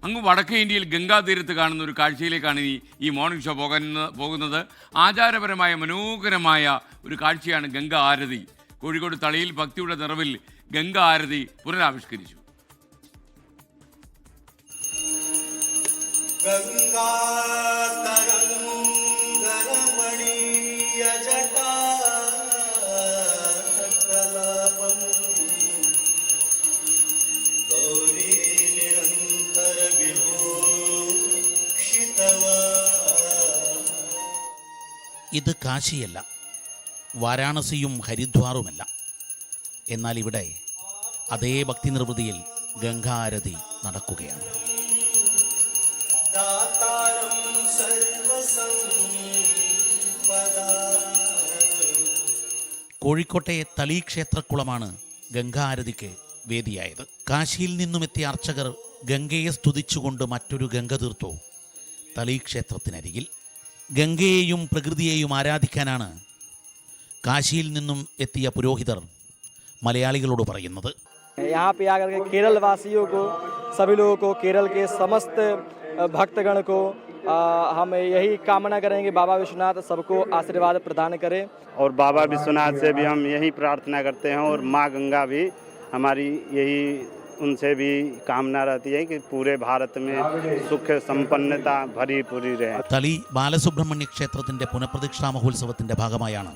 അങ്ങ് വടക്കേ ഇന്ത്യയിൽ ഗംഗാതീരത്ത് കാണുന്ന ഒരു കാഴ്ചയിലേക്കാണ് ഈ മോർണിംഗ് ഷോ പോകുന്നത്. ആചാരപരമായ മനോഹരമായ ഒരു കാഴ്ചയാണ് ഗംഗ ആരതി. കോഴിക്കോട് തളിയിൽ ഭക്തിയുടെ നിറവിൽ ഗംഗ ആരതി പുനരാവിഷ്കരിച്ചു. ഇത് കാശിയല്ല, വാരാണസിയും ഹരിദ്വാറുമല്ല. എന്നാൽ ഇവിടെ അതേ ഭക്തി നിർവൃതിയിൽ ഗംഗാരതി നടക്കുകയാണ്. കോഴിക്കോട്ടെ തളി ക്ഷേത്രക്കുളമാണ് ഗംഗാരതിക്ക് വേദിയായത്. കാശിയിൽ നിന്നുമെത്തിയ അർച്ചകർ ഗംഗയെ സ്തുതിച്ചുകൊണ്ട് മറ്റൊരു ഗംഗ തീർത്തു തളി ക്ഷേത്രത്തിനരികിൽ. ഗംഗയെയും പ്രകൃതിയെയും ആരാധിക്കാനാണ് കാശിയിൽ നിന്നും എത്തിയ പുരോഹിതർ മലയാളികളോട് പറയുന്നത്. यहाँ पे आकर के केरल वासियों को, सभी लोगों को, केरल के समस्त भक्तगण को हम यही कामना करेंगे बाबा विश्वनाथ सबको आशीर्वाद प्रदान करें। और बाबा विश्वनाथ से भी हम यही प्रार्थना करते हैं और माँ गंगा भी हमारी यही उनसे भी कामना रहती है कि पूरे भारत में सुख संपन्नता भरी पूरी रहे. തളി ബാലസുബ്രഹ്മണ്യ ക്ഷേത്രത്തിന്റെ പുനഃപ്രതിഷ്ഠാ മഹോത്സവത്തിന്റെ ഭാഗമായാണ്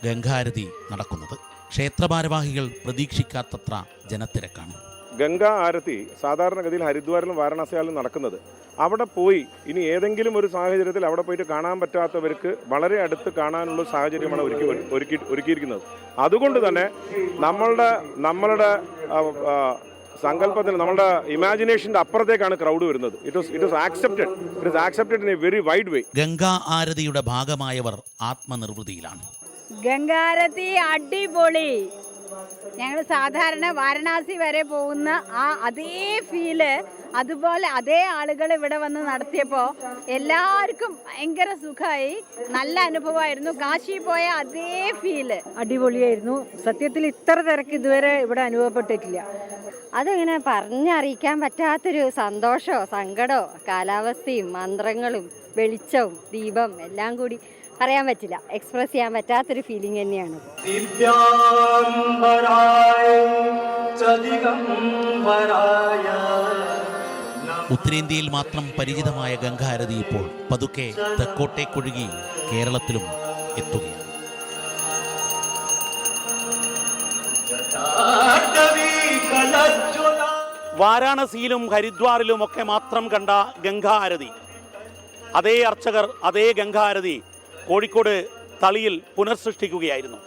ഗംഗാരതി നടക്കുന്നത്. ക്ഷേത്രഭാരവാഹികൾ പ്രതീക്ഷിക്കാത്തത്ര ജനത്തിരക്കാണ്. ഗംഗാ ആരതി സാധാരണഗതിയിൽ ഹരിദ്വാറിലും വാരണാസിയിലും നടക്കുന്നത്. അവിടെ പോയി ഇനി ഏതെങ്കിലും ഒരു സാഹചര്യത്തിൽ അവിടെ പോയിട്ട് കാണാൻ പറ്റാത്തവർക്ക് വളരെ അടുത്ത് കാണാനുള്ള സാഹചര്യമാണ് ഒരുക്കിയിരിക്കുന്നത്. അതുകൊണ്ട് തന്നെ നമ്മളുടെ സങ്കല്പത്തിന്, നമ്മളുടെ ഇമാജിനേഷന്റെ അപ്പുറത്തേക്കാണ് ക്രൗഡ് വരുന്നത്. It is accepted in A very wide വേ. ഗംഗാ ആരതിയുടെ ഭാഗമായവർ ആത്മനിർവൃതിയിലാണ്. ഗംഗാരതി അടിപൊളി. ഞങ്ങൾ സാധാരണ വാരണാസി വരെ പോകുന്ന അതേ ഫീല്, അതുപോലെ അതേ ആളുകൾ ഇവിടെ വന്ന് നടത്തിയപ്പോൾ എല്ലാവർക്കും ഭയങ്കര സുഖമായി, നല്ല അനുഭവമായിരുന്നു. കാശി പോയ അതേ ഫീല് അടിപൊളിയായിരുന്നു. സത്യത്തിൽ ഇത്ര തിരക്ക് ഇതുവരെ ഇവിടെ അനുഭവപ്പെട്ടിട്ടില്ല. അതിങ്ങനെ പറഞ്ഞറിയിക്കാൻ പറ്റാത്തൊരു സന്തോഷമോ സങ്കടമോ, കാലാവസ്ഥയും മന്ത്രങ്ങളും വെളിച്ചവും ദീപം എല്ലാം കൂടി പറയാൻ പറ്റില്ല, എക്സ്പ്രസ് ചെയ്യാൻ പറ്റാത്തൊരു ഫീലിംഗ് തന്നെയാണ്. ഉത്തരേന്ത്യയിൽ മാത്രം പരിചിതമായ ഗംഗാരതി ഇപ്പോൾ പതുക്കെ തെക്കോട്ടേക്കൊഴുകി കേരളത്തിലും എത്തുകയാണ്. വാരാണസിയിലും ഹരിദ്വാറിലും ഒക്കെ മാത്രം കണ്ട ഗംഗാരതി, അതേ അർച്ചകർ അതേ ഗംഗാരതി കോഴിക്കോട് തളിയിൽ പുനർസൃഷ്ടിക്കുകയായിരുന്നു.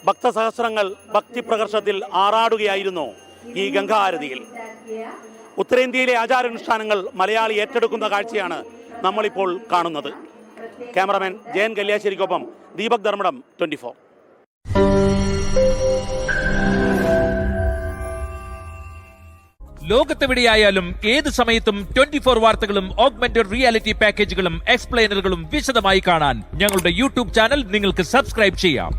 ഭക്തസഹസ്രങ്ങൾ ഭക്തിപ്രകർഷത്തിൽ ആറാടുകയായിരുന്നു ഈ ഗംഗാരതിയിൽ. ഉത്തരേന്ത്യയിലെ ആചാരാനുഷ്ഠാനങ്ങൾ മലയാളി ഏറ്റെടുക്കുന്ന കാഴ്ചയാണ് നമ്മളിപ്പോൾ കാണുന്നത്. ക്യാമറമാൻ ജയൻ കല്യാശ്ശേരിക്കൊപ്പം ദീപക് ധർമ്മടം, 24. ലോകത്തെവിടെയായാലും ഏത് സമയത്തും 24 വാർത്തകളും ഓഗ്മെന്റഡ് റിയാലിറ്റി പാക്കേജുകളും എക്സ്പ്ലെയിനറുകളും വിശദമായി കാണാൻ ഞങ്ങളുടെ യൂട്യൂബ് ചാനൽ നിങ്ങൾക്ക് സബ്സ്ക്രൈബ് ചെയ്യാം.